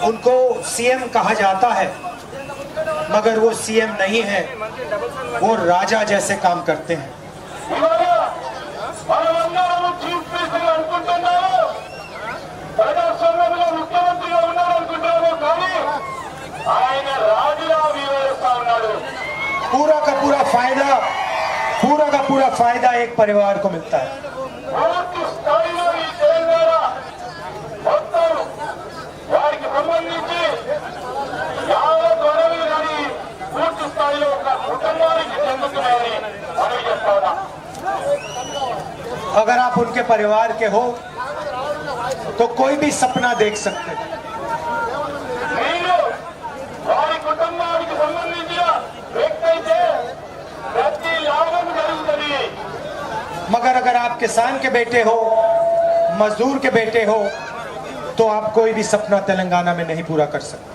उनको सीएम कहा जाता है, मगर वो सीएम नहीं है, वो राजा जैसे काम करते हैं। पूरा का पूरा फायदा एक परिवार को मिलता है। अगर आप उनके परिवार के हो तो कोई भी सपना देख सकते हैं, मगर अगर आप किसान के बेटे हो, मजदूर के बेटे हो, तो आप कोई भी सपना तेलंगाना में नहीं पूरा कर सकते।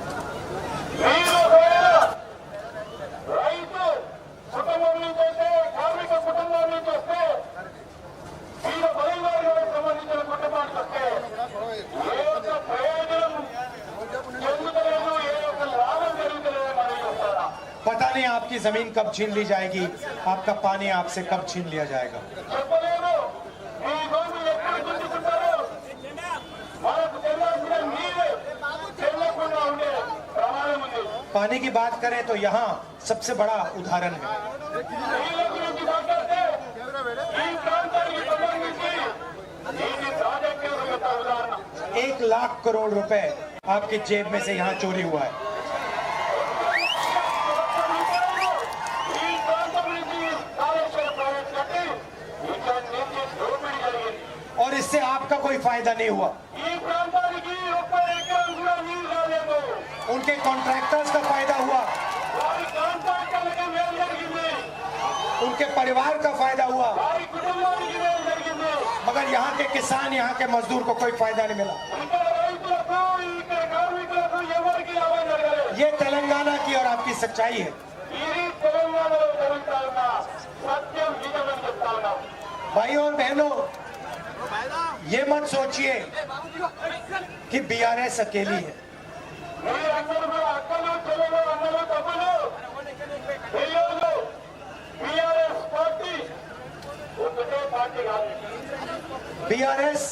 पता नहीं आपकी जमीन कब छीन ली जाएगी, आपका पानी आपसे कब छीन लिया जाएगा। पानी की बात करें तो यहाँ सबसे बड़ा उदाहरण है। 1 लाख करोड़ रुपए आपकी जेब में से यहाँ चोरी हुआ है। और इससे आपका कोई फायदा नहीं हुआ। उनके कॉन्ट्रैक्टर्स का फायदा हुआ, उनके परिवार का फायदा हुआ, मगर यहाँ के किसान, यहाँ के मजदूर को कोई फायदा नहीं मिला। ये तेलंगाना की और आपकी सच्चाई है। भाइयों और बहनों, ये मत सोचिए कि बीआरएस अकेली है। बीआरएस,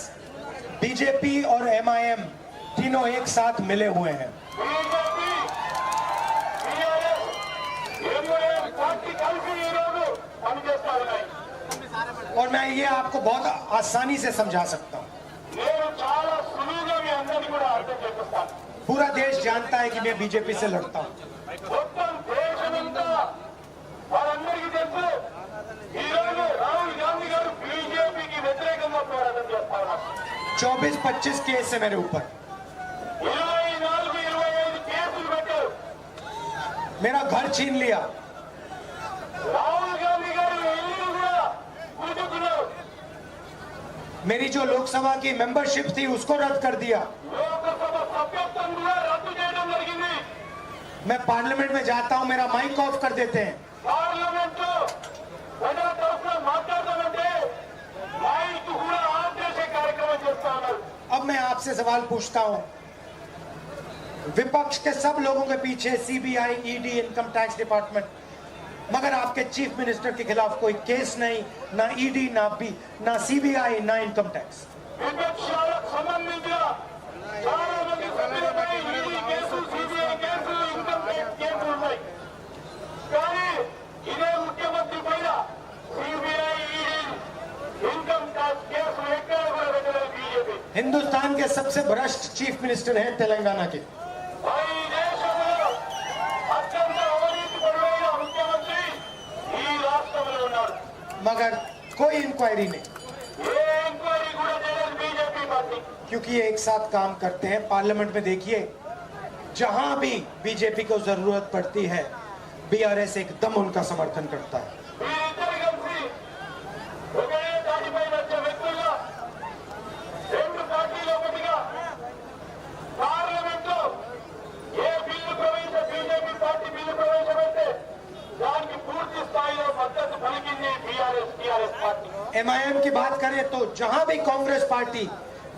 बीजेपी और एमआईएम तीनों एक साथ मिले हुए हैं। और मैं ये आपको बहुत आसानी से समझा सकता हूँ। पूरा देश जानता है कि मैं बीजेपी से लड़ता हूँ। 24-25 केस है मेरे ऊपर। मेरा घर छीन लिया, मेरी जो लोकसभा की मेंबरशिप थी उसको रद्द कर दिया। मैं पार्लियामेंट में जाता हूं, मेरा माइक ऑफ कर देते हैं। अब मैं आपसे सवाल पूछता हूं, विपक्ष के सब लोगों के पीछे CBI, ED, income tax department, मगर आपके चीफ मिनिस्टर के खिलाफ कोई केस नहीं, ना ईडी, ना सीबीआई, ना इनकम टैक्स। हिंदुस्तान के सबसे भ्रष्ट चीफ मिनिस्टर हैं तेलंगाना के। मगर कोई इंक्वायरी नहीं, क्योंकि ये एक साथ काम करते हैं। पार्लियामेंट में देखिए, जहां भी बीजेपी को जरूरत पड़ती है, बीआरएस एकदम उनका समर्थन करता है। एमआईएम की बात करें तो जहां भी कांग्रेस पार्टी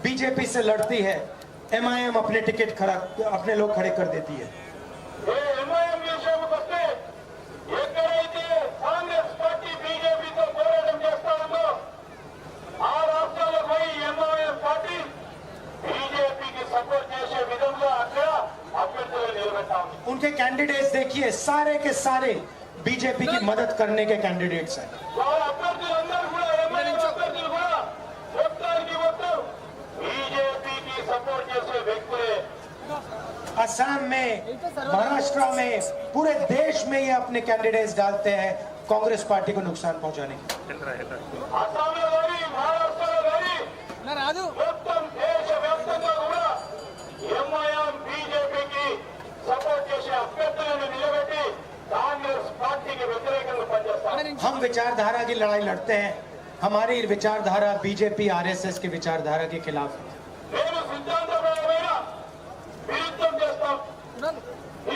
बीजेपी से लड़ती है, MIM अपने टिकट खड़ा अपने लोग खड़े कर देती है। MIM విషయానికి వస్తే ఎక్కడైతే కాంగ్రెస్ పార్టీ బీజేపీతో పోరాటం చేస్తా ఉందో ఆ రాష్ట్రాల్లో పోయి MIM పార్టీ బీజేపీకి సపోర్ట్ చేసే విధంగా అక్కడ అభ్యర్థులు నిలబెడతా ఉంది। उनके कैंडिडेट्स देखिए, सारे के सारे बीजेपी की मदद करने के कैंडिडेट्स हैं। వాళ్ళ అభ్యర్థులందరూ కూడా MIM అభ్యర్థులు కూడా మొత్తానికి మొత్తం బీజేపీకి సపోర్ట్ చేసే వ్యక్తులే। असम में, महाराष्ट्र में, पूरे देश में ये अपने कैंडिडेट्स डालते हैं कांग्रेस पार्टी को नुकसान पहुंचाने के। అస్సాంలో కానీ మహారాష్ట్రలో కానీ మొత్తం దేశవ్యాప్తంగా కూడా MIM బీజేపీకి సపోర్ట్ చేసే అభ్యర్థులను నిలబెట్టి కాంగ్రెస్ పార్టీకి వ్యతిరేకంగా పనిచేస్తారు। हम विचारधारा की लड़ाई लड़ते हैं। हमारी विचारधारा बीजेपी RSS की विचारधारा के खिलाफ है। మేము సిద్ధాంతపరమైన విరుద్ధం చేస్తాం।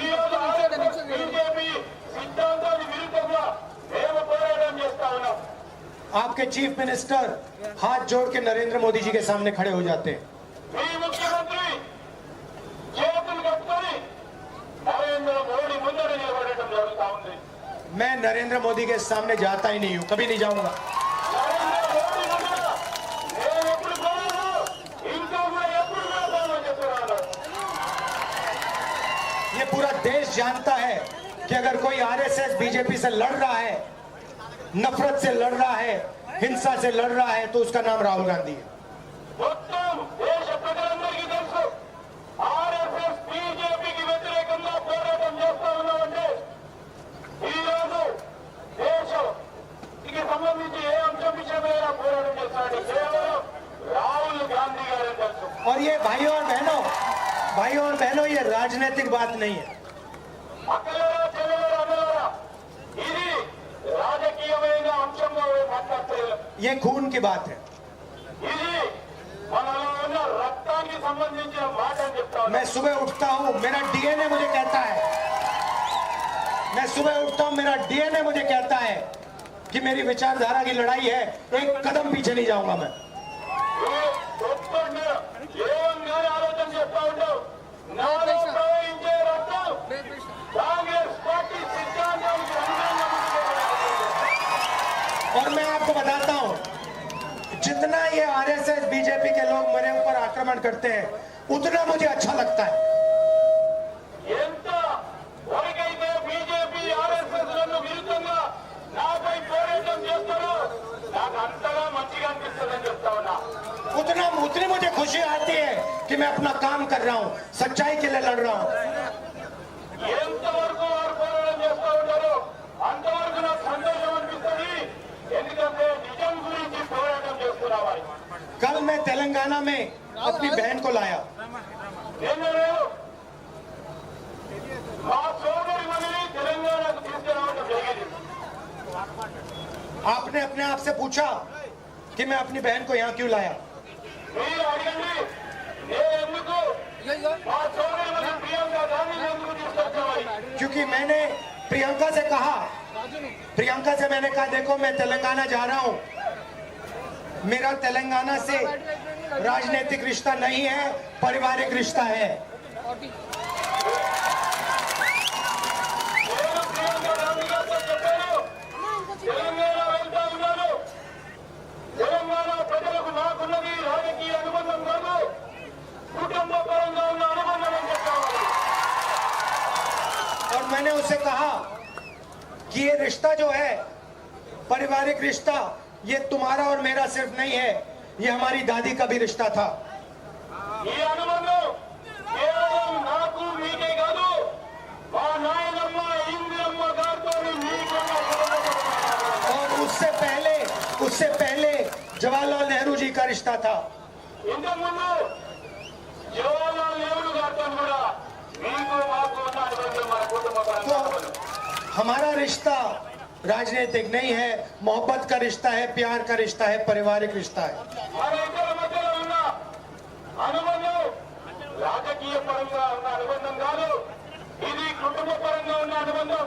ఈ రోజు RSS బీజేపీ సిద్ధాంతానికి విరుద్ధంగా మేము పోరాటం చేస్తా ఉన్నాం। आपके चीफ मिनिस्टर हाथ जोड़ के नरेंद्र मोदी जी के सामने खड़े हो जाते हैं। మీ ముఖ్యమంత్రి చేతులు కట్టుకొని నరేంద్ర మోడీ ముందర నిలబడటం జరుగుతా ఉంది। मैं नरेंद्र मोदी के सामने जाता ही नहीं हूं, कभी नहीं जाऊंगा। నరేంద్ర మోడీ ముందర నేను ఎప్పుడు పోను, ఇంకా కూడా ఎప్పుడు పోతానని చెప్తున్నాను। ये पूरा देश जानता है कि अगर कोई RSS बीजेपी से लड़ रहा है, नफरत से लड़ रहा है, हिंसा से लड़ रहा है, तो उसका नाम राहुल गांधी है। మొత్తం దేశ ప్రజలందరికీ తెలుసు RSS బీజేపీకి వ్యతిరేకంగా పోరాటం చేస్తా ఉన్నామంటే ఈ రోజు దేశానికి సంబంధించి ఏ అంశం విషయమైన పోరాటం చేస్తాడు కేవలం రాహుల్ గాంధీ గారే తెలుసు। और ये भाइयों और बहनों, ये राजनीतिक बात नहीं है। అక్కలేరా చెల్లెలేరా అన్నలారా ఇది రాజకీయమైన అంశంగా మాట్లాడలేదు। ये खून की बात है। ఇది మనలో ఉన్న రక్తానికి సంబంధించిన మాట అని చెప్తా ఉన్నాను। मैं सुबह उठता हूं, मेरा DNA मुझे कहता है, मैं सुबह उठता हूं, मेरा DNA मुझे कहता है कि मेरी विचारधारा की लड़ाई है, एक कदम पीछे नहीं जाऊंगा मैं। ఒక్కడిని ఏమని ఆలోచన చేస్తా ఉంటావు నాలో ప్రవహించే రక్తం కాంగ్రెస్ పార్టీ సిద్ధాంతానికి అనుగుణంగా और मैं आपको बताता हूं, जितना ये RSS बीजेपी के लोग मेरे ऊपर आक्रमण करते हैं, उतना मुझे अच्छा लगता है। ఎంత వరకైతే బీజేపీ ఆర్ఎస్ఎస్ లను విరుద్ధంగా నాపై పోరాటం చేస్తారో నాకు అంతగా మంచిగా అనిపిస్తుందని చెప్తా ఉన్నా। उतनी मुझे खुशी आती है कि मैं अपना काम कर रहा हूं, सच्चाई के लिए लड़ रहा हूं। ఎంతవరకు వారు పోరాటం చేస్తూ ఉంటారో అంతవరకు నాకు సంతోషం అనిపిస్తుంది। ఎందుకంటే నిజం గురించి పోరాటం చేస్తున్నవారు। कल मैं तेलंगाना में अपनी बहन को लाया। నిన్న నేను మా సోదరి మనిని తెలంగాణకు తీసుకురావడం జరిగింది। आपने अपने आप से पूछा कि मैं अपनी बहन को यहाँ क्यों लाया? మీరు అడగండి నేను ఎందుకు మా సోదరి మని ప్రియాంక గాంధీని ఎందుకు తీసుకొచ్చామని। क्योंकि मैंने प्रियंका से मैंने कहा देखो मैं तेलंगाना जा रहा हूं, मेरा तेलंगाना से राजनीतिक रिश्ता नहीं है, पारिवारिक रिश्ता है। నేను ప్రియాంక గాంధీ గారితో చెప్పాను తెలంగాణ వెళ్తా ఉన్నాను, తెలంగాణ ప్రజలకు నాకున్నది రాజకీయ అనుబంధం కాదు, కుటుంబ పరంగా ఉన్న అనుబంధం అని చెప్పాను। और मैंने उसे कहा कि ये रिश्ता जो है, पारिवारिक रिश्ता, ये तुम्हारा और मेरा सिर्फ नहीं है, ये हमारी दादी का भी रिश्ता था। ఈ అనుబంధం కేవలం నాకు మీకే కాదు, మా నాయనమ్మ ఇందిరమ్మ గారితో మీకున్న అనుబంధం। और उससे पहले जवाहरलाल नेहरू जी का रिश्ता था। ఇంతకుముందు జవహర్లాల్ నెహ్రూ గారితో కూడా మీకు మాకు ఉన్న అనుబంధం మన కుటుంబ పరంగా అనుబంధం। हमारा रिश्ता राजनीतिक नहीं है, मोहब्बत का रिश्ता है, प्यार का रिश्ता है, पारिवारिक रिश्ता है। మన ఇద్దరి మధ్యలో ఉన్న అనుబంధం రాజకీయ పరంగా ఉన్న అనుబంధం కాదు, ఇది కుటుంబ పరంగా ఉన్న అనుబంధం,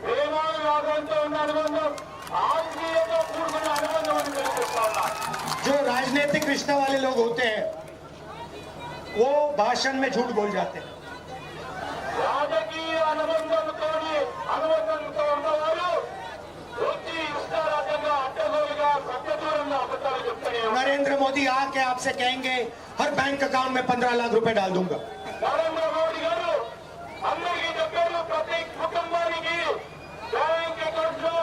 ప్రేమానురాగంతో ఉన్న అనుబంధం, ఆత్మీయతో కూడుకున్న అనుబంధం అని తెలియజేస్తా ఉన్నా। जो राजनीतिक रिश्ता वाले लोग होते हैं वो भाषण में झूठ बोल जाते हैं। రాజకీయ అనుబంధంతో ఉన్నవారు వచ్చి ఇష్టారాజ్యంగా అడ్డగోలుగా సత్యదూరంగా అబద్ధాలు చెప్తూనే ఉన్నారు. नरेंद्र मोदी आके आपसे कहेंगे हर बैंक अकाउंट में 15 लाख रुपए डाल दूंगा। నరేంద్ర మోడీ గారు అందరికీ చెప్పారు, ప్రతి కుటుంబానికి బ్యాంక్ అకౌంట్ లో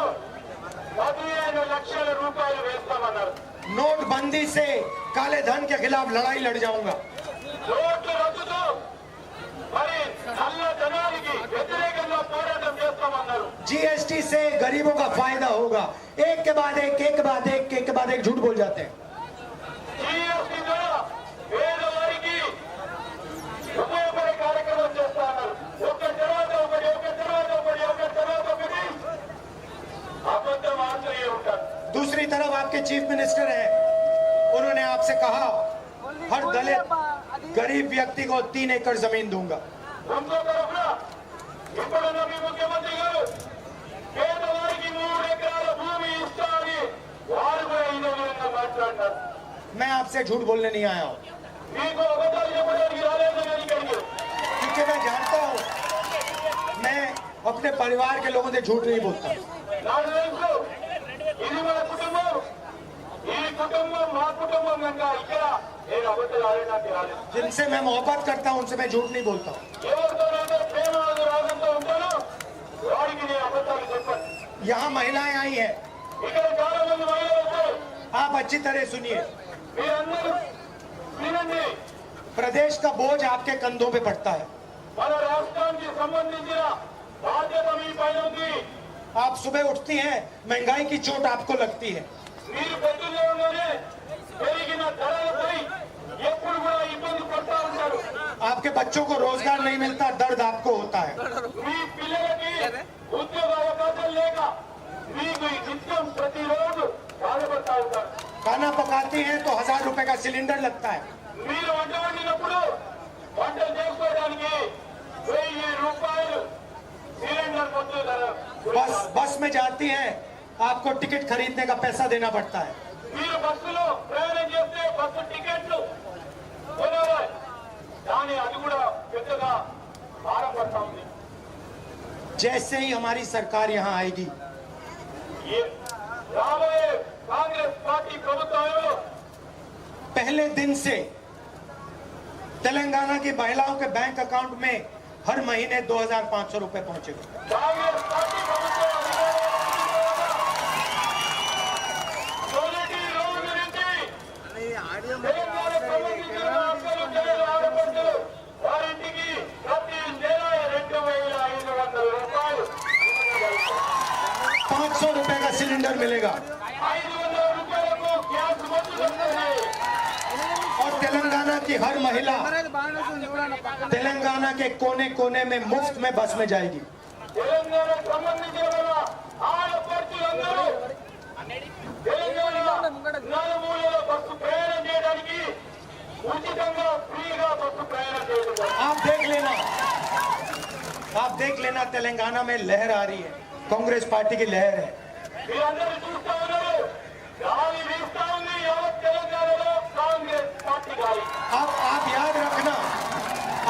15 లక్షల రూపాయలు వేస్తామన్నారు. नोटबंदी से काले धन के खिलाफ लड़ाई लड़ जाऊंगा। నోట్ల రద్దుతో మరి నల్ల ధనానికి వ్యతిరేకంగా పోరాటం చేస్తామన్నారు. जीएसटी से गरीबों का फायदा होगा। एक के बाद एक झूठ बोल जाते हैं। జీఎస్టీ ద్వారా పేదవారికి ఉపయోగపడే కార్యక్రమం చేస్తా అన్నారు. ఒక తర్వాత ఒకటి అబద్ధం ఆశ్రయ ఉంటారు. दूसरी तरफ आपके चीफ मिनिस्टर हैं, उन्होंने आपसे कहा हर दलित गरीब व्यक्ति को 3 एकड़ जमीन दूंगा। ఇంకో తరఫున ఇప్పుడున్న మీ ముఖ్యమంత్రి గారు పేదవారికి 3 ఎకరాల భూమి ఇస్తా అని వారు కూడా ఇదే విధంగా మాట్లాడినారు. मैं आपसे झूठ बोलने नहीं आया हूं, మీకు అబద్ధాలు చెప్పడానికి రాలేదు నేను ఇక్కడికి. क्योंकि मैं जानता हूं मैं अपने परिवार के लोगों से झूठ नहीं बोलता। నాకు తెలుసు ఇది మన కుటుంబం, ఈ కుటుంబం మా కుటుంబం కనుక ఇక్కడ నేను అబద్ధాలు ఆడడానికి రాలేదు. जिनसे मैं मोहब्बत करता हूं उनसे मैं झूठ नहीं बोलता हूं। ఎవరితోనైతే ప్రేమ రాగంతో ఉంటానో వారికి నేను అబద్ధాలు చెప్పను. यहाँ महिलाएं आई हैं, ఇక్కడ చాలా మంది మహిళలు వచ్చారు. आप अच्छी तरह सुनिए। మీరందరూ వినండి. प्रदेश का बोझ आपके कंधों पे पड़ता है। మన రాష్ట్రానికి సంబంధించిన బాధ్యత మీ పైన ఉంది. आप सुबह उठती हैं, महंगाई की चोट आपको लगती है। మీరు పొద్దున్నే పెరిగిన ధరలపై ఎప్పుడు కూడా ఇబ్బంది పడతా ఉంటారు. आपके बच्चों को रोजगार नहीं मिलता, दर्द आपको होता है। మీ పిల్లలకి ఉద్యోగ అవకాశం లేక మీకు ఈ నిత్యం ప్రతిరోజు బాధపడతా ఉంటారు. खाना पकाती हैं तो 1000 रुपए का सिलेंडर लगता है। మీరు వంట వండినప్పుడు వంటలు చేసుకోవడానికి 1000 రూపాయలు సిలిండర్ పొద్దు ధర. बस में जाती हैं, आपको टिकट खरीदने का पैसा देना पड़ता है। మీరు బస్సులో ప్రయాణం చేస్తే బస్సు టికెట్లు కొనాలి, కానీ అది కూడా పెద్దగా భారం పడతా ఉంది. जैसे ही हमारी सरकार यहाँ आएगी, రాబోయే కాంగ్రెస్ పార్టీ ప్రభుత్వంలో पहले दिन से तेलंगाना की महिलाओं के बैंक अकाउंट में हर महीने 2500 रुपए पहुंचेगा। కాంగ్రెస్ పార్టీ ప్రభుత్వం మొదటి రోజు నుంచి తెలంగాణకు సంబంధించిన అక్కలు చెల్లెలు ఆడపడుచులు వారింటికి ప్రతి నెల 2500 రూపాయలు 500 रुपए का सिलेंडर मिलेगा 500 రూపాయలకు గ్యాస్ మందు వస్తుంది. और तेलंगाना की हर महिला तेलंगाना के कोने कोने में मुफ्त में बस में जाएगी। తెలంగాణకు సంబంధించిన మన ఆడపడుచులందరూ తెలంగాణ నలుమూలలో బస్సు ప్రయాణం చేయడానికి ఉచితంగా ఫ్రీగా బస్సు ప్రయాణం చేయడం. आप देख लेना तेलंगाना में लहर आ रही है, कांग्रेस पार्टी की लहर है। మీరందరూ చూస్తా ఉన్నారు, గాలి వీస్తా ఉంది. యావత్ తెలంగాణలో కాంగ్రెస్ పార్టీ గాలి.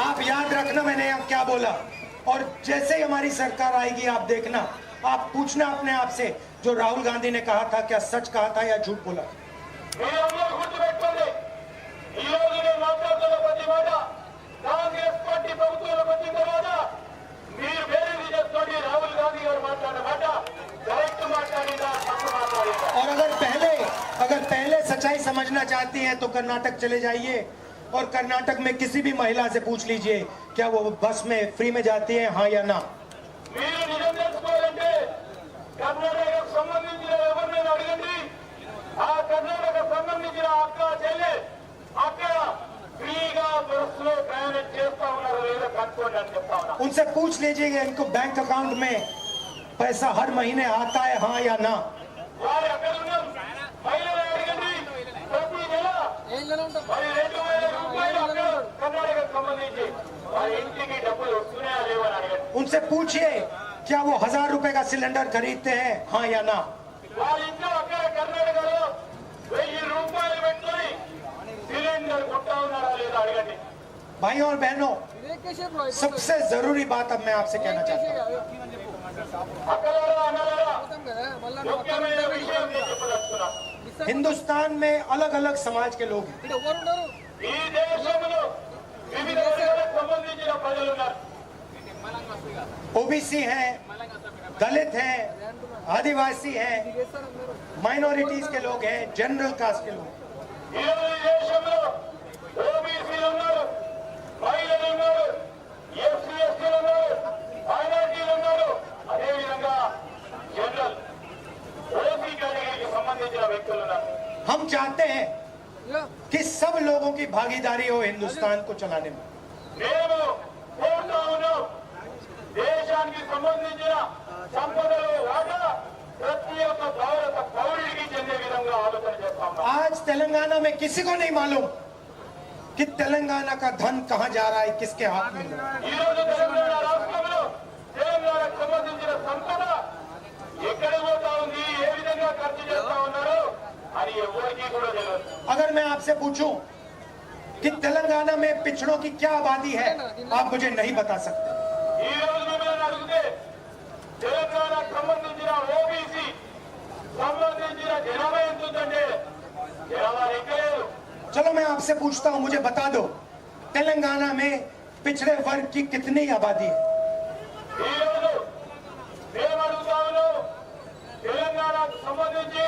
आप याद रखना मैंने अब क्या बोला। और जैसे ही हमारी सरकार आएगी आप देखना, आप पूछना अपने आप से जो राहुल गांधी ने कहा था क्या सच कहा था या झूठ बोला। మీరందరూ గుర్తుపెట్టుకోండి, ఈ రోజు నేను మాట్లాడుతున్న ప్రతి మాట కాంగ్రెస్ పార్టీ ప్రభుత్వంలోకి వచ్చిన తర్వాత మీరు బేరీజు చేసుకోండి. రాహుల్ గాంధీ గారు మాట్లాడిన మాట కరెక్ట్ మాట్లాడిందా, తప్పు మాట్లాడిందా. और अगर पहले सच्चाई समझना चाहती हैं तो कर्नाटक चले जाइए और कर्नाटक में किसी भी महिला से पूछ लीजिए क्या वो बस में फ्री में जाती है, हाँ या ना। మీరు నిజం తెలుసుకోవాలంటే కర్ణాటకకు సంబంధించిన ఎవరినైనా అడగండి. ఆ కర్ణాటకకు సంబంధించిన అక్క చెల్లె అక్కడ ఫ్రీగా బస్సులో ప్రయాణం చేస్తా ఉన్నారు లేదా కనుక్కోండి అని చెప్తా ఉన్నా. उनसे पूछ लीजिएगा इनको बैंक अकाउंट में पैसा हर महीने आता है, हाँ या ना। వారు అక్కడ ఉన్న మహిళలు అడగండి, ప్రతి నెల మరి 2000 రూపాయలు అక్కడ కర్ణాటకకు సంబంధించి వారి ఇంటికి డబ్బులు వస్తున్నాయా లేవని అడగండి. उनसे पूछिए क्या वो 1000 रुपए का सिलेंडर खरीदते हैं, हाँ या ना। వాళ్ళ ఇంట్లో అక్కడ కర్ణాటకలో 1000 రూపాయలు పెట్టుకొని సిలిండర్ కొట్టా ఉన్నారా లేదా అడగండి. भाई और बहनों, सबसे जरूरी बात अब मैं आपसे कहना चाहता हूँ, అక్కలారా అన్నలారా ముఖ్యమైన విషయం నేను చెప్పదలుచుకున్నా. हिंदुस्तान में अलग अलग समाज के लोग हैं। ఈ దేశంలో వివిధ వర్గాలకు సంబంధించిన ప్రజలు ఉన్నారు. ओबीसी हैं, दलित हैं, आदिवासी हैं, माइनॉरिटीज के लोग हैं, जनरल कास्ट के लोग हैं। ఈరోజు ఈ దేశంలో ఓబీసీలు ఉన్నారు, మహిళలు ఉన్నారు, ఎస్సీ ఎస్టీలు ఉన్నారు, మైనారిటీలు ఉన్నారు, అదేవిధంగా జనరల్ ఓసీ కేటగిరీకి సంబంధించిన వ్యక్తులు ఉన్నారు. हम चाहते हैं कि सब लोगों की भागीदारी हो हिंदुस्तान को चलाने में। మేము కోరుతా ఉన్నాం, దేశానికి సంబంధించిన సంపదలో వాటా ప్రతి ఒక్క భారత పౌరుడికి చెందే విధంగా ఆలోచన చేస్తా ఉన్నాం. आज तेलंगाना में किसी को नहीं मालूम कि तेलंगाना का धन कहां जा रहा है, किसके हाथ में है। ఈ రోజు తెలంగాణ రాష్ట్రంలో తెలంగాణకు సంబంధించిన సంపద ఎక్కడికి పోతా ఉంది, ఏ విధంగా ఖర్చు చేస్తా ఉన్నారు అని ఎవరికీ కూడా తెలియదు. अगर मैं आपसे पूछूं कि तेलंगाना में पिछड़ों की क्या आबादी है, आप मुझे नहीं बता सकते। ఈ రోజు మిమ్మల్ని అడిగితే తెలంగాణకు సంబంధించిన ఓబీసీ సంబంధించిన జనాభా ఎంత ఉందంటే జనాభా లెక్కలేదు. चलो मैं आपसे पूछता हूं, मुझे बता दो तेलंगाना में पिछड़े वर्ग की कितनी आबादी है। ఈ రోజు మేము అడుగుతా ఉన్నాం, తెలంగాణకు సంబంధించి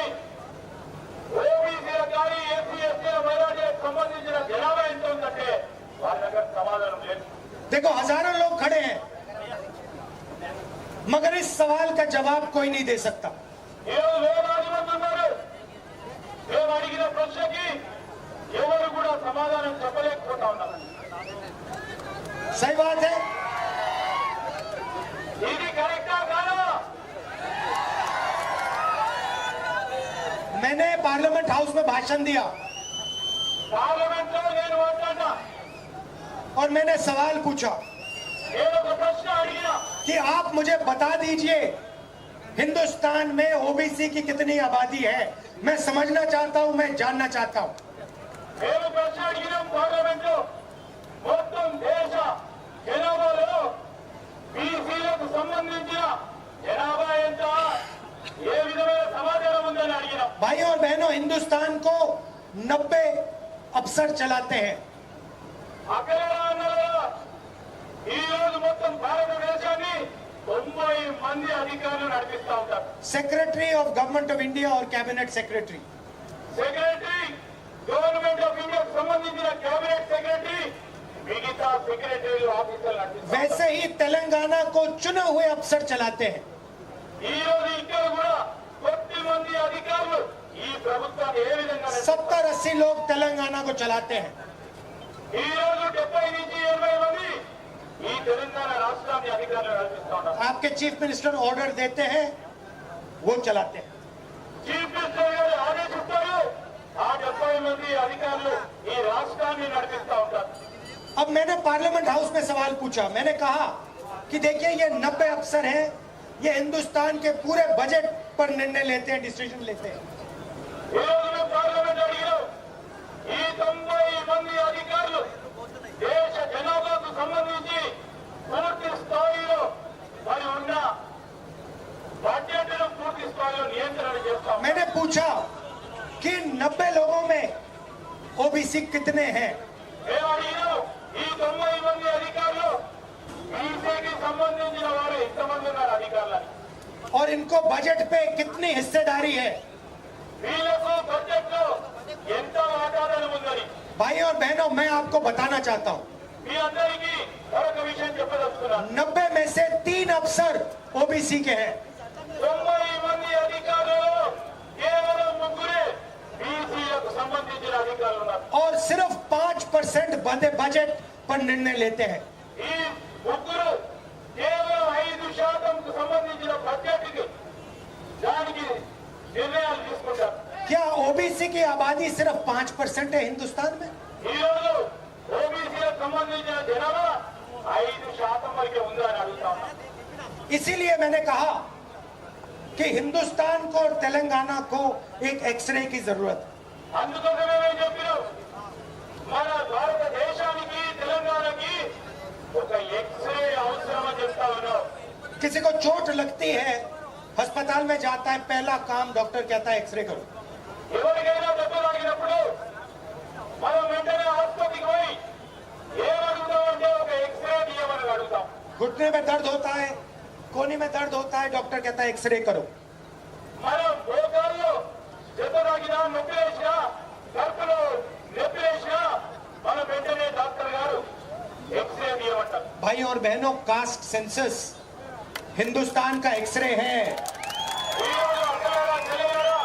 ఓబీసీల కానీ ఎస్సీ ఎస్టీల మైనారిటీలకు సంబంధించిన జనాభా ఎంత ఉందంటే వారి దగ్గర సమాధానం లేదు. देखो हजारों लोग खड़े हैं, मगर इस सवाल का जवाब कोई नहीं दे सकता। ఈ రోజు వేలాది మంది ఉన్నారు, మేము అడిగిన ప్రశ్నకి ఎవరు కూడా సమాధానం చెప్పలేకపోతా ఉన్నారు. सही बात है। ఇది కరెక్టా కాదా? मैंने पार्लियामेंट हाउस में भाषण दिया పార్లమెంట్ లో నేను మాట్లాడినా, और मैंने सवाल पूछा నేను ఒక ప్రశ్న అడిగినా, कि आप मुझे बता दीजिए हिंदुस्तान में ओबीसी की कितनी आबादी है। मैं समझना चाहता हूं, मैं जानना चाहता हूं। మేము ప్రశ్న అడిగినాం పార్లమెంట్ లో, మొత్తం దేశ జనాభాలో బీసీలకు సంబంధించిన జనాభా ఎంత, ఏ విధమైన సమాచారం ఉందని అడిగినాం. भाई और बहनों, हिंदुस्तान को 90 अफसर चलाते हैं। అక్కలారా అన్నలారా, ఈ రోజు మొత్తం భారతదేశాన్ని 90 మంది అధికారులు నడిపిస్తా ఉంటారు. Secretary of government of India और cabinet secretary. Secretary government of ఇండియాకు సంబంధించిన కేబినెట్ సెక్రటరీ, మిగతా సెక్రటరీలు ఆఫీసర్లు నడిపిస్తారు. वैसे ही तेलंगाना को चुने हुए अफसर चलाते हैं। ఈ రోజు ఇక్కడ కూడా కొద్ది మంది అధికారులు ఈ ప్రభుత్వాన్ని ఏ విధంగా నడిపిస్తారు? 70-80 लोग तेलंगाना को चलाते हैं। ఈ రోజు 70 నుంచి 80 మంది ఈ తెలంగాణ రాష్ట్రాన్ని అధికారులు నడిపిస్తా ఉన్నారు. आपके चीफ मिनिस्टर ऑर्डर देते हैं, वो चलाते हैं। చీఫ్ మినిస్టర్ గారు ఆదేశిస్తారు, ఆ 70 మంది అధికారులు ఈ రాష్ట్రాన్ని నడిపిస్తా ఉంటారు. अब मैंने पार्लियामेंट हाउस में सवाल पूछा, मैंने कहा कि देखिए ये 90 अफसर हैं, ये हिंदुस्तान के पूरे बजट पर निर्णय लेते हैं, डिसीजन लेते हैं। ఈ రోజు మేము పార్లమెంట్ అడిగినాం, ఈ 90 మంది అధికారులు దేశ జనాభాకు సంబంధించి పూర్తి స్థాయిలో మరి ఉన్న బడ్జెట్ను పూర్తి స్థాయిలో నియంత్రణ చేస్తాం. मैंने पूछा कि 90 लोगों में ओबीसी कितने हैं। మేము అడిగినాం, ఈ 90 మంది అధికారులు బీసీకి సంబంధించిన వారు ఎంతమంది ఉన్నారు అధికారులని, और इनको बजट पे कितनी हिस्सेदारी है। వీళ్ళకు బడ్జెట్ లో ఎంత వాటాదానం ఉందని भाई और बहनों, मैं आपको बताना चाहता हूँ, మీ అందరికీ మరొక విషయం చెప్పదలుచుకున్నాను. 90 में से 3 अफसर ओबीसी के हैं। 90 మంది అధికారులు కేవలం ముగ్గురే బీసీలకు సంబంధించిన అధికారులు ఉన్నారు. और सिर्फ 5% बजट पर निर्णय लेते हैं। ఈ ముగ్గురు కేవలం 5% సంబంధించిన బడ్జెట్ కి దానికి నిర్ణయాలు తీసుకుంటారు. क्या ओबीसी की आबादी सिर्फ 5% है हिंदुस्तान में? ఈ రోజు ఓబీసీలకు సంబంధించిన జనాభా 5% వరకే ఉందా అని అడుగుతా ఉన్నాం. इसीलिए मैंने कहा कि हिंदुस्तान को और तेलंगाना को एक एक्सरे की जरूरत है। అందుకోసమే మేము చెప్పినాం, మన భారతదేశానికి తెలంగాణ ఒక ఎక్స్రే అవసరమని చెప్తా ఉన్నాం. किसी को चोट लगती है, अस्पताल में जाता है, पहला काम डॉक्टर कहता है एक्सरे करो. ఎవరికైనా దెబ్బ తాకినప్పుడు మనం వెంటనే ఆసుపత్రికి పోయి ఏం అడుగుతామంటే ఒక ఎక్స్రే తీయమని అడుగుతాం. घुटने में दर्द होता है, कोहनी में दर्द होता है, डॉक्टर कहता है एक्सरे करो. మనం మోకాల్లో దెబ్బ తాకినా నొప్పి వేసినా కడుపులో నొప్పి వేసినా మనం వెంటనే డాక్టర్ గారు एक्सरे తీయమంటారు. भाई और बहनों, कास्ट सेंसस हिंदुस्तान का एक्सरे है. ఈ రోజు అక్కడారా తెలియరా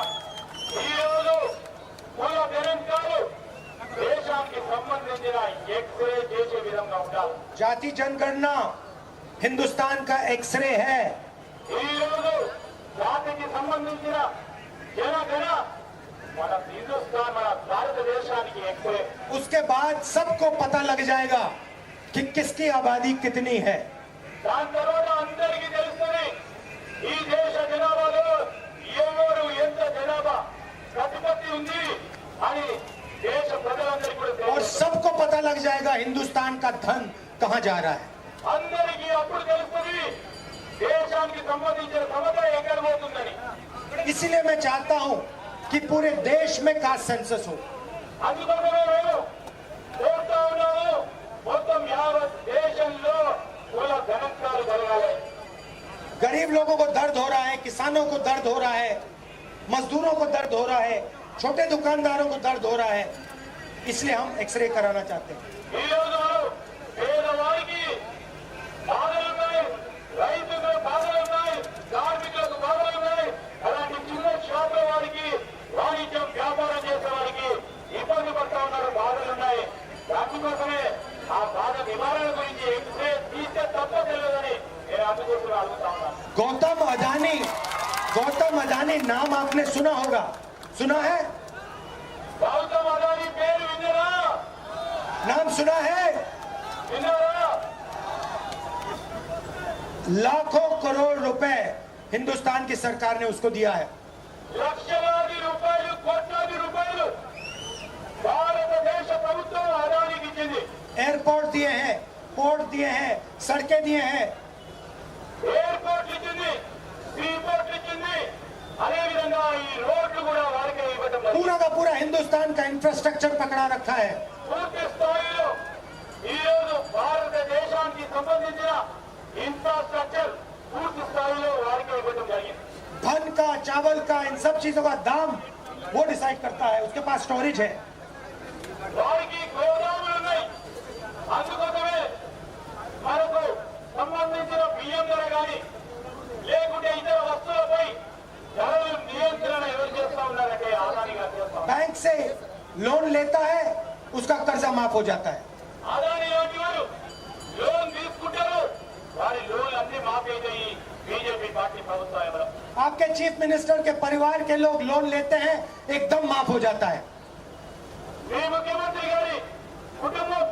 ఈ రోజు కుల నిరంకాలు దేశానికి సంబంధించిన ఎక్స్రే చేసే విధంగా ఉండాలి. जाति जनगणना हिंदुस्तान का एक्सरे है. ఈ రోజు జాతికి సంబంధించిన జనగణ మన హిందుస్థాన్ మన భారతదేశానికి ఎక్స్రే. उसके बाद सबको पता लग जाएगा कि किसकी आबादी कितनी है. దాని తర్వాత అందరికీ తెలుస్తుంది ఈ దేశ జనాభాలో ఎవరు ఎంత జనాభా ప్రతిపత్తి ఉంది అని దేశ ప్రజలందరికీ కూడా और తెలుస్తుంది. सबको पता लग जाएगा हिंदुस्तान का धन कहां जा रहा है. అందరికీ అప్పుడు తెలుస్తుంది దేశానికి సంబంధించిన సమత ఎక్కడ పోతుందని. इसीलिए मैं चाहता हूं कि पूरे देश में कास्ट सेंसस हो. అందుకోసమే నేను కోరుతా ఉన్నాను మొత్తం యావత్ దేశంలో కుల గణాంకాలు జరగాలి. गरीब लोगों को दर्द हो रहा है, किसानों को दर्द हो रहा है, मजदूरों को दर्द हो रहा है, छोटे दुकानदारों को दर्द हो रहा है, इसलिए हम एक्सरे कराना चाहते हैं. ఈ రోజు మనం పేదవారికి బాధలు ఉన్నాయి, రైతులకు బాధలు ఉన్నాయి, కార్మికులకు బాధలు ఉన్నాయి, అలాంటి చిన్న షాపుల వారికి వాణిజ్యం వ్యాపారం చేసే వారికి ఇబ్బంది పడతా ఉన్నారు, బాధలు ఉన్నాయి. అందుకోసమే ఆ బాధ నివారణ గురించి ఎక్స్రే తీస్తే తప్ప తెలియదని నేను అందుకోసం అడుగుతా ఉన్నాను. गौतम अदानी नाम आपने सुना होगा, सुना है? గౌతమ్ అదానీ పేరు విన్నారా? नाम सुना है? విన్నారా? लाखों करोड़ रुपए हिंदुस्तान की सरकार ने उसको दिया है. లక్షలాది రూపాయలు కోట్లాది రూపాయలు భారతదేశ ప్రభుత్వం అదానికి ఇచ్చింది. एयरपोर्ट दिए हैं, पोर्ट दिए हैं, सड़कें दिए हैं. ఎయిర్పోర్ట్ ఇచ్చింది, సీపోర్ట్ ఇచ్చింది, అదేవిధంగా ఈ రోడ్లు కూడా వారికే ఇవ్వడం జరిగింది. पूरा का पूरा हिंदुस्तान का इंफ्रास्ट्रक्चर पकड़ा रखा है. పూర్తి స్థాయిలో ఈ రోజు భారతదేశానికి సంబంధించిన ఇన్ఫ్రాస్ట్రక్చర్ పూర్తి స్థాయిలో వారికే ఇవ్వడం జరిగింది. धन का, चावल का, इन सब चीजों का दाम वो डिसाइड करता है. उसके पास स्टोरेज है. వారికి గోదాములు ఉన్నాయి. అందుకోసమే మనకు సంబంధించిన బియ్యం ధర కానీ లేకుంటే ఇతర వస్తువులపై ధరలు నియంత్రణ ఎవరు చేస్తా ఉన్నారంటే అదానీ గారు చేస్తా ఉన్నారు. बैंक से लोन लेता है, उसका कर्जा माफ हो जाता है. అదానీ లాంటి వారు లోన్ తీసుకుంటారు, వారి లోన్ అన్ని మాఫీ అవుతాయి బీజేపీ పార్టీ ప్రభుత్వం. आपके चीफ मिनिस्टर के परिवार के लोग लोन लेते हैं, एकदम माफ हो जाता है. మీ ముఖ్యమంత్రి గారి కుటుంబం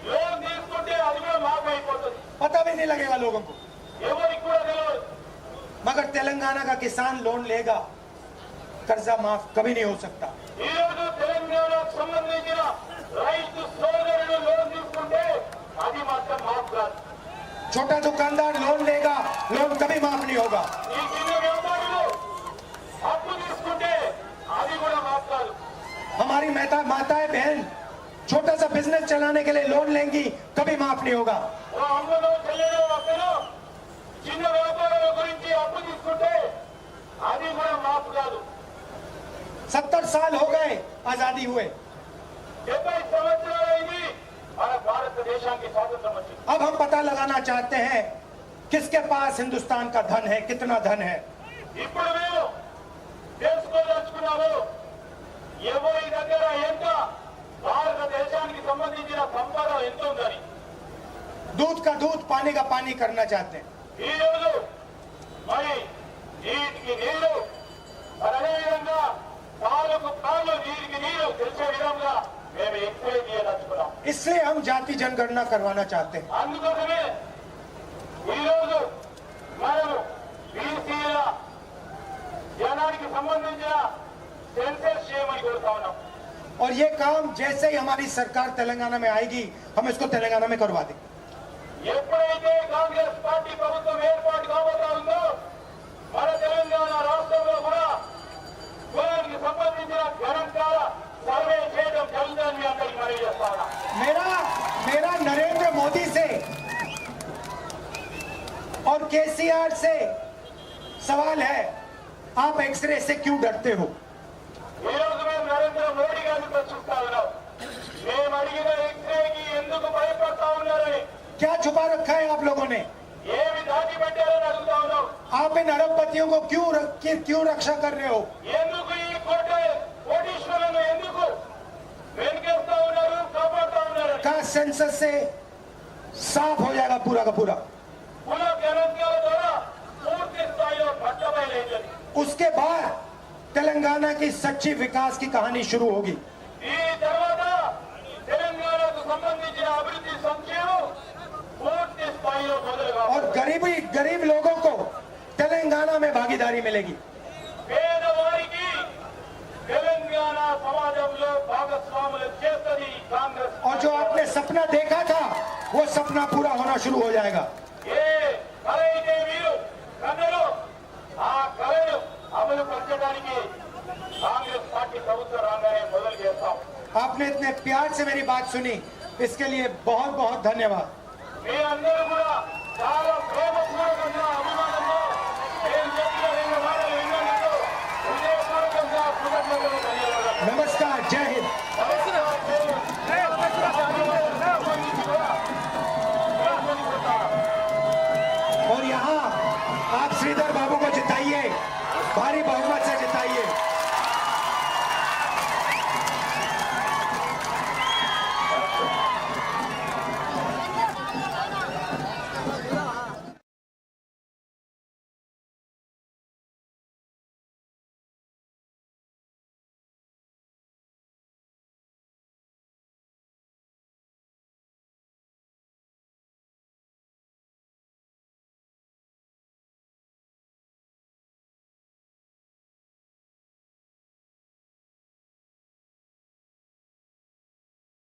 లోన్ తీసుకుంటే అది కూడా మాఫీ అయిపోతుంది. पता भी नहीं लगेगा लोगों को. ఎవరికి కూడా తెలియదు. मगर तेलंगाना का किसान लोन लेगा, कर्जा माफ कभी नहीं हो सकता. ఈ రోజు తెలంగాణకు సంబంధించిన రైతు సోదరులు లోన్ తీసుకుంటే అది మాత్రం మాఫ్ కాదు. छोटा दुकानदार लोन लेगा, लोन कभी माफ नहीं होगा. ఈ చిన్న వ్యాపారులు అప్పు తీసుకుంటే అది కూడా మాఫ్ కాదు. हमारी माताएं बहन छोटा सा बिजनेस चलाने के लिए लोन लेंगी, कभी माफ नहीं होगा. ఓ అమ్మలో చెల్లెలో అక్కలో చిన్న వ్యాపారాల గురించి అప్పు తీసుకుంటే అది కూడా మాఫ్ కాదు. 70 साल हो गए आजादी हुए. 70 సంవత్సరాలైంది మన భారతదేశానికి స్వాతంత్రం వచ్చింది. अब हम पता लगाना चाहते हैं किसके पास हिंदुस्तान का धन है, कितना धन है. ఇప్పుడు మేము తెలుసుకోదలుచుకున్నాము ఎవరి దగ్గర ఎంత భారతదేశానికి సంబంధించిన సంపద ఎంత ఉందని. दूध का दूध, पानी का पानी करना चाहते हैं. ఈ రోజు మరి నీటికి నీళ్లు మరి అదేవిధంగా పాలకు పాలు నీటికి నీరు తెలిసే విధంగా మేము ఎక్స్ప్లెయిన్ చేయదలుచుకున్నాం. इसलिए हम जाति जनगणना करवाना चाहते हैं. అందుకోసమే ఈ రోజు మనము బీసీల జనానికి సంబంధించిన సెన్సస్ చేయమని కోరుతా ఉన్నాం. और ये काम जैसे ही हमारी सरकार तेलंगाना में आएगी, हम इसको तेलंगाना में करवा देंगे. ఎప్పుడైతే కాంగ్రెస్ పార్టీ ప్రభుత్వం ఏర్పాటు కాబోతా ఉందో మన తెలంగాణ రాష్ట్రంలో కూడా కులానికి సంబంధించిన గణాంకాల సర్వే చేయడం జరుగుతుందని మీ అందరికీ మనవి చేస్తా ఉన్నా. मेरा नरेंद्र मोदी से और केसीआर से सवाल है, आप एक्सरे से क्यों डरते हो? ఈ రోజు మేము నరేంద్ర మోడీ గారిని ప్రశ్నిస్తా ఉన్నాం. మేము అడిగిన ఎక్స్రేకి ఎందుకు భయపడతా ఉన్నారని, क्या छुपा रखा है आप लोगों ने? ఏమి దాచిపెట్టారని అడుగుతా ఉన్నాం. आप इन अरबपतियों को क्यों रक्षा कर रहे हो? ఎందుకు ఈ కోటీశ్వరులను ఎందుకు వెనుకేస్తా ఉన్నారు, కాపాడుతా ఉన్నారు? का सेंसस से साफ हो जाएगा पूरा का पूरा. కుల గణాంకాల ద్వారా పూర్తి స్థాయిలో పట్టబయలైందని. उसके बाद तेलंगाना की सच्ची विकास की कहानी शुरू होगी. ఈ తర్వాత తెలంగాణకు సంబంధించిన అభివృద్ధి సంక్షేమం పూర్తి స్థాయిలో మొదలుగా और गरीब लोगों को तेलंगाना में भागीदारी मिलेगी. పేదవారికి తెలంగాణ సమాజంలో భాగస్వాములు చేస్తుంది కాంగ్రెస్. और जो आपने सपना देखा था वो सपना पूरा होना शुरू हो जाएगा. ఏ కళ అయితే మీరు కథలో ఆ కళను అమలు పరచడానికి కాంగ్రెస్ పార్టీ ప్రభుత్వం రాగానే మొదలు చేస్తాం. आपने इतने प्यार से मेरी बात सुनी, इसके लिए बहुत बहुत धन्यवाद. మీరందరూ కూడా చాలా ప్రేమపూర్వకంగా అభిమానంలో నేను చెప్పిన రెండు మాటలు విన్నందుకు హృదయపూర్వకంగా కృతజ్ఞతలు తెలియజేస్తున్నాను. नमस्कार, जय हिंद. और यहाँ आप श्रीधर बाबू को जिताइए भारी बहुमत